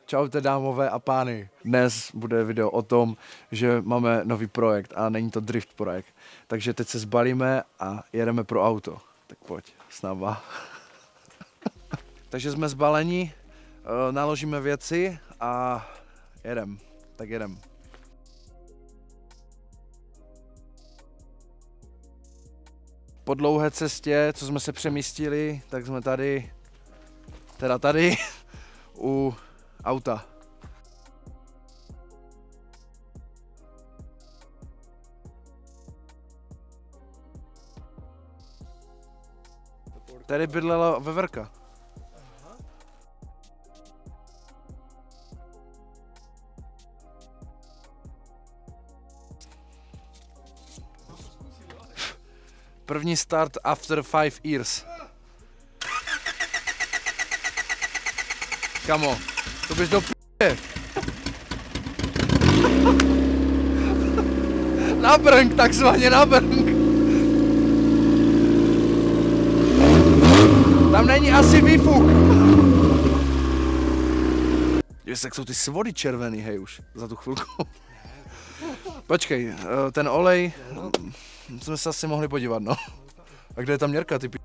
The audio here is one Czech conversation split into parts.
Čaute dámové a pány. Dnes bude video o tom, že máme nový projekt a není to drift projekt. Takže teď se zbalíme a jedeme pro auto. Tak pojď s náma. Takže jsme zbaleni, naložíme věci a jedem. Tak jedem. Po dlouhé cestě, co jsme se přemístili, tak jsme tady u auta. Tady bydlela veverka. První start after 5 years. Kamo, to bys do p***e. Na brnk, takzvaně na brnk. Tam není asi výfuk. Jak jsou ty svody červený, hej už, za tu chvilku. Počkej, ten olej, jsme se asi mohli podívat, no. A kde je tam měrka, ty p***?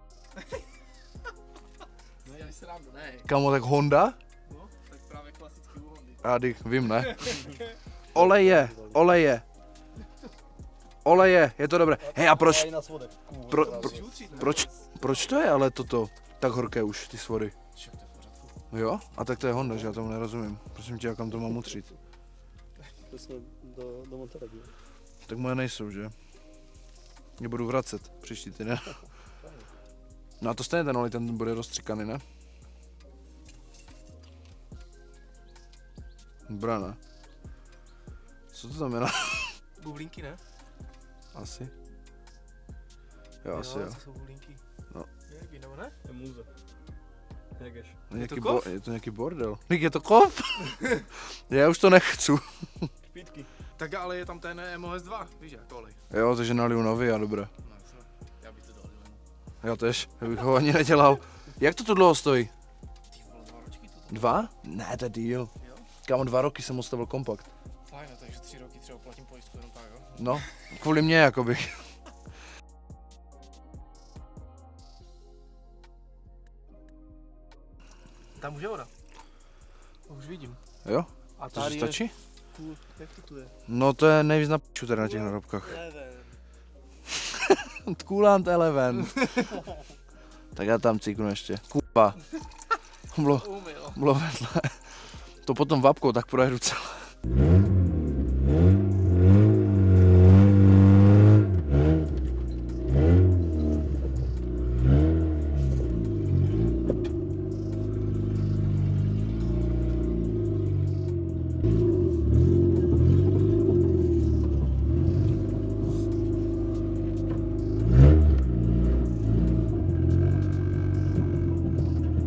Kamo, tak Honda? No, tak právě klasický u Hondy. Já vím, ne? Oleje, je to dobré. Hej, a proč to je ale toto tak horké už, ty svody? Jo? A tak to je Honda, že já tomu nerozumím. Prosím tě, kam to mám utřít? To jsme do Montera. Tak moje nejsou, že? Mě budu vracet příští týden. No a to stejně ten olej, ten bude rozstříkaný, ne? Dobrá, ne? Co to tam je? Bublinky, ne? Asi. Jo, asi jo. To jsou bublinky. No. Je, nebo ne? Je můze. Jakeš. Je to nějaký bordel. Je to kov? Já už to nechci. Špítky. Tak ale je tam ten MOS 2, víš jak, olej. Jo, takže naliju nový a dobré. No, jasně. Já bych to dal. Já tež, já bych ho ani nedělal. Jak to tu dlouho stojí? Ty vole, 2 ročky to. 2? Ne, to je díl. Jo? Kámo, 2 roky jsem ostavil kompakt. Fajn, takže 3 roky třeba platím pojistku jenom tak, jo? No, kvůli mě jakoby. Tam už je voda. To už vidím. Jo? A To tady stačí? je... Jak to tu je? No to je nejvíc na p***u tady na těch narobkách. Coolant Eleven. Tak já tam cíknu ještě. Kurva. Bylo vedle. To potom vapkou tak projedu celé.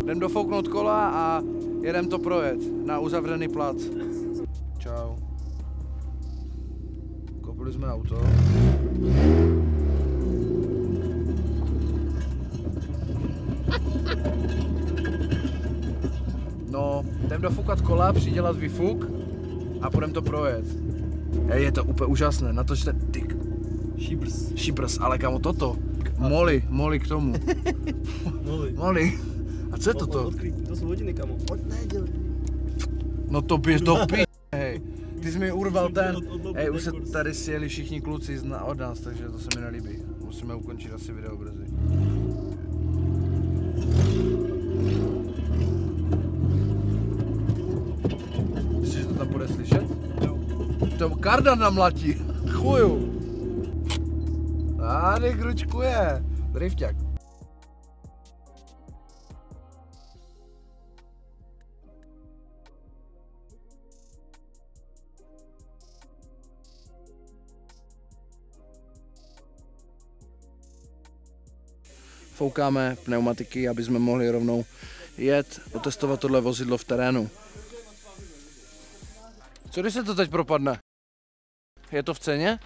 Jdem dofouknout kola a jedem to projet na uzavřený plac. Čau. Koupili jsme auto. No, jdem dofoukat kola, přidělat výfuk a půjdem to projet. Hej, je to úplně úžasné, natočte tyk. Šibrs, ale kamo toto. Moli k tomu. Moli. A co je toto? To jsou hodiny, kamo. No to běž do hej. Ty jsi mi urval ten. Hej, už se tady sjeli všichni kluci od nás, takže to se mi nelíbí. Musíme ukončit asi video brzy. Myslíš, že to tam bude slyšet? Jo. To kardan namlatí. Chuju. Tady kručkuje. Drifťák. Foukáme pneumatiky, aby jsme mohli rovnou jet, otestovat tohle vozidlo v terénu. Co když se to teď propadne? Je to v ceně?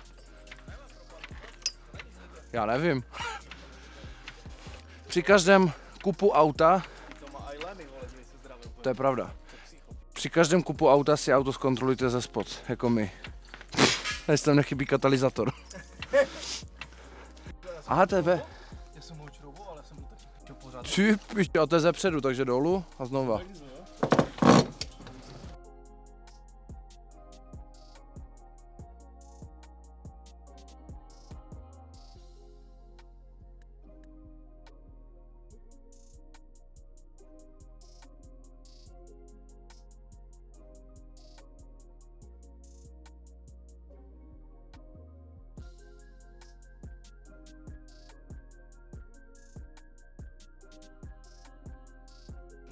Já nevím. Při každém kupu auta, to je pravda, Při každém kupu auta si auto zkontrolujte ze spod, jako my. Než tam nechybí katalyzátor. Aha, to je ve. Já jsem ho črouboval, ale jsem mu taky pořád. A to je ze předu, takže dolů a znova.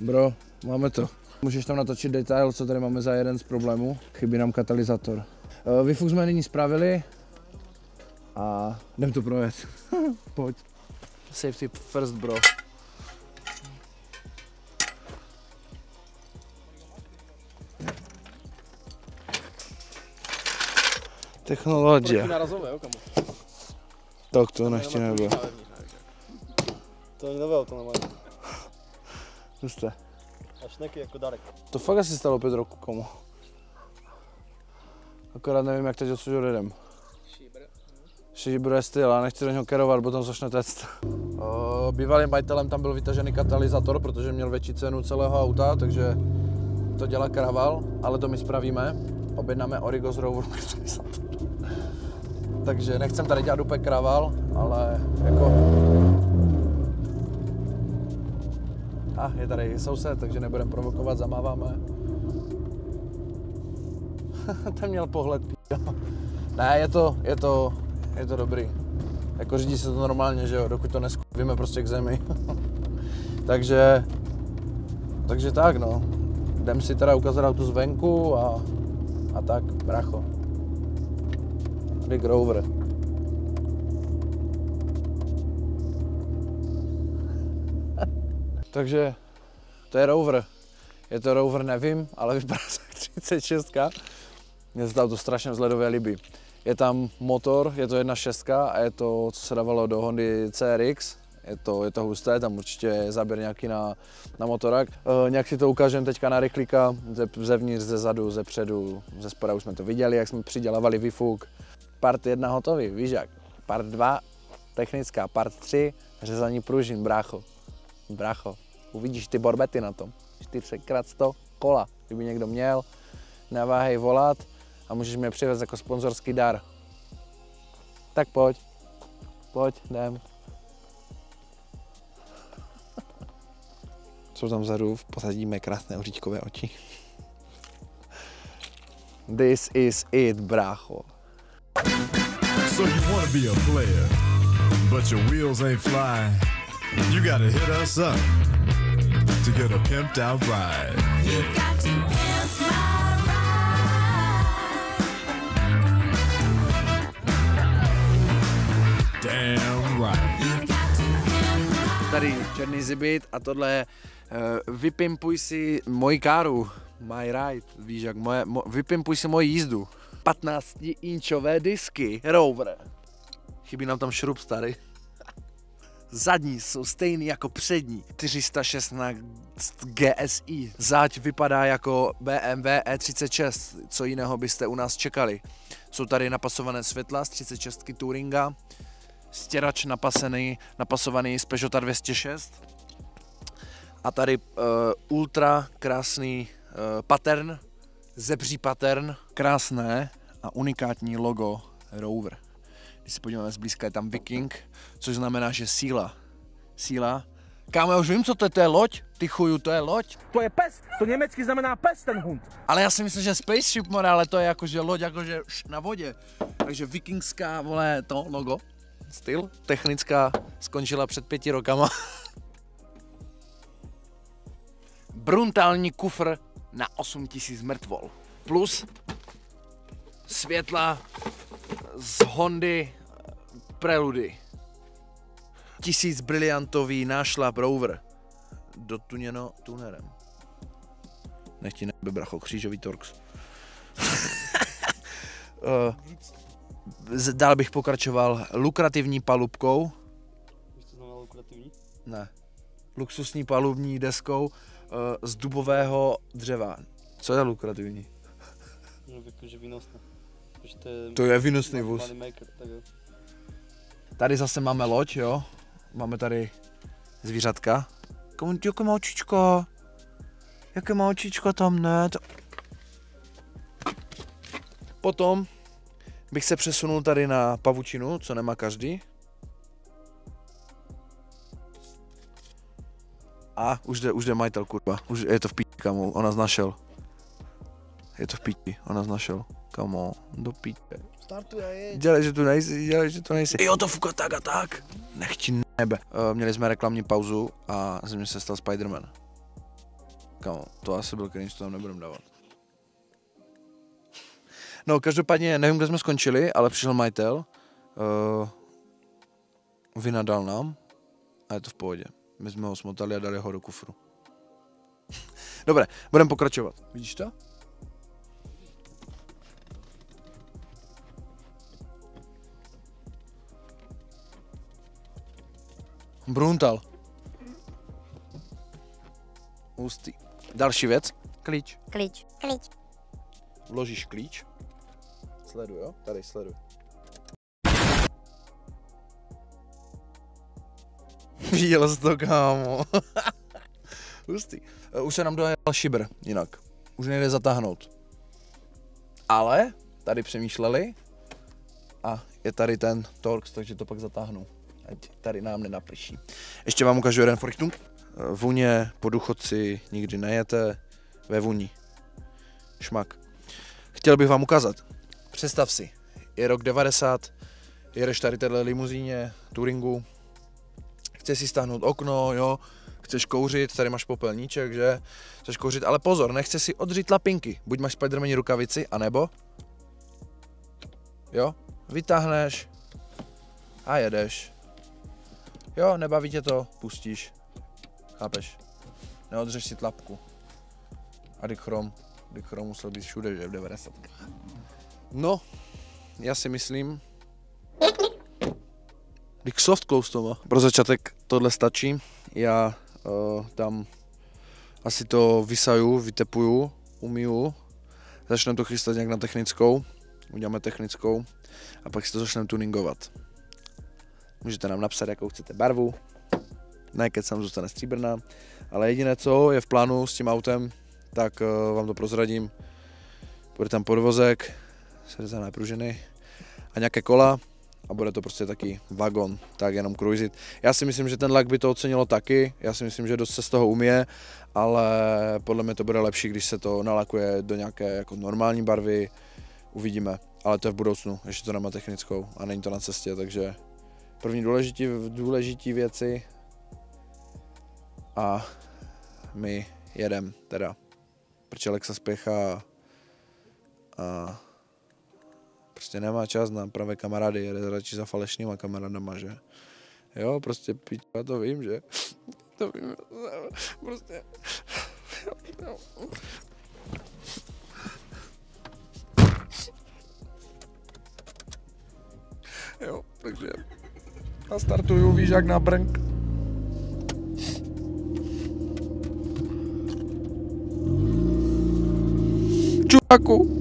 Bro, máme to. Můžeš tam natočit detail, co tady máme za jeden z problémů. Chybí nám katalyzátor. Výfuk jsme nyní spravili a jdem to projet. Pojď. Safety first, bro. Technologie. Narazové, jo, kamo. Tak to nechci nebude. To není nové auto, normálně. Zde. A šneky jako dárek. To fakt asi stalo 5 roku, komu. Akorát nevím, jak teď odsud jedem. Šíbr je styl, ale nechci do něho kerovat, potom začne test. Bývalým majitelem tam byl vytažený katalyzátor, protože měl větší cenu celého auta, takže to dělá Karaval, ale to my spravíme. Objednáme Origo z Roveru katalyzátor. Takže nechcem tady dělat úplně Karaval, ale jako... Je tady soused, takže nebudeme provokovat, zamáváme. Ten měl pohled, p***o. Ne, je to dobrý. Jako řídí se to normálně, že jo, dokud to neskuvíme prostě k zemi. takže tak no. Jdem si teda ukázat auto zvenku a tak, bracho. Big Rover. Takže to je Rover. Je to Rover, nevím, ale vypadá se jak 36. Mně se to auto strašně vzhledově líbí. Je tam motor, je to 1.6 a je to, co se dávalo do Hondy CRX. Je to husté, tam určitě je záběr nějaký na motorák. Nějak si to ukážeme teďka na rychlíka, zevnitř, ze zadu, ze předu, ze spoda už jsme to viděli, jak jsme přidělávali výfuk. Part 1 hotový, víš jak. Part 2 technická, part 3 řezání pružin, brácho. Bracho, uvidíš ty borbety na tom. 4x100 kola. Kdyby někdo měl, neváhej volat a můžeš mě přivést jako sponzorský dar. Tak pojď, jdem. Jsou tam vzadu v pozadí mé krásné oříčkové oči. This is it, brácho. So you wanna be a player, but your wheels ain't flying. You gotta hit us up to get a pimped out ride. You've got to pimp my ride. Damn right. Tady černý zibit a tohle je vypimpuj si moji káru, my ride, víš jak, vypimpuj si moji jízdu. 15-inčové disky, Rover. Chybí nám tam šrub starý. Zadní jsou stejný jako přední. 416 GSI. Záď vypadá jako BMW E36. Co jiného byste u nás čekali? Jsou tady napasované světla z 36 Touringa. Stěrač napasovaný z Peugeota 206. A tady ultra krásný pattern. Zebří pattern. Krásné a unikátní logo Rover. Když se podíváme zblízka, je tam Viking, což znamená, že síla. Kámo, já už vím, co to je loď, ty chuju, to je loď. To je pes, to německy znamená pes ten hund. Ale já si myslím, že spaceship, more, ale to je jakože loď, jakože na vodě. Takže vikingská, vole, to logo, styl, technická, skončila před 5 rokama. Brutální kufr na 8000 mrtvol. Plus světla z Hondy Preludy. 1000 briliantový nášlap Rover. Dotuněno tunerem. Nechti nebe, bracho, křížový Torx. Dál bych pokračoval lukrativní palubkou. Víš, co znamená lukrativní? Ne. Luxusní palubní deskou z dubového dřeva. Co je lukrativní? No, jakože výnosné. To je výnosný vůz. Moneymaker, tak jo. Tady zase máme loď, jo. Máme tady zvířatka. Jaké má očičko? Jaké má očičko tam, ne? Potom bych se přesunul tady na pavučinu, co nemá každý. A už jde majitel, kurva. Už je to v píči, kamo, on nás našel. Je to v píči, on nás našel. Kamo, do píče. Startuj a jeď. Dělej, že tu nejsi. Jo, to fuka tak a tak. Nech ti nebe. Měli jsme reklamní pauzu a ze mě se stal Spider-Man. Kamo, to asi byl cringe, to tam nebudem dávat. No, každopádně nevím, kde jsme skončili, ale přišel majitel. Vynadal nám a je to v pohodě. My jsme ho smotali a dali ho do kufru. Dobré, budeme pokračovat. Vidíš to? Bruntal. Hustý. Další věc. Klíč. Klíč. Vložíš klíč. Sleduj, jo? Tady, sleduj. Viděl jsi to, kámo. Hustý. Už se nám dojel šibr, jinak. Už nejde zatáhnout. Ale tady přemýšleli a je tady ten Torx, takže to pak zatáhnu. Ať tady nám nenaprší. Ještě vám ukážu jeden Forchtung. Vůně po důchodci nikdy nejete ve vůni. Šmak. Chtěl bych vám ukázat. Představ si, je rok 90, jedeš tady téhle limuzíně, touringu, chceš si stáhnout okno, jo, chceš kouřit, tady máš popelníček, že, chceš kouřit, ale pozor, nechce si odřít lapinky, buď máš Spidermani rukavici, anebo, jo, vytáhneš a jedeš, jo, nebaví tě to, pustíš, chápeš, neodřeš si tlapku a Dichrom musel být všude, že v 90. No, já si myslím, Dick soft close to má. Pro začátek tohle stačí, já tam asi to vysaju, vytepuju, umiju, začneme to chystat nějak na technickou, uděláme technickou a pak si to začneme tuningovat. Můžete nám napsat, jakou chcete barvu, ne, keď sam zůstane stříbrná, ale jediné, co je v plánu s tím autem, tak vám to prozradím, bude tam podvozek, srzané pružiny a nějaké kola a bude to prostě taky vagon, tak jenom cruisit. Já si myslím, že ten lak by to ocenilo taky, já si myslím, že dost se z toho umije, ale podle mě to bude lepší, když se to nalakuje do nějaké jako normální barvy, uvidíme, ale to je v budoucnu, ještě to nemá technickou a není to na cestě, takže první důležitý věci a my jedem teda, protože Alexa spěchá a prostě nemá čas na pravé kamarády, jede radši za falešnýma kamarádama, že? Jo, prostě já to vím, že? To vím, prostě. Jo, takže a startuju, víš, jak na brnk. Čuráku.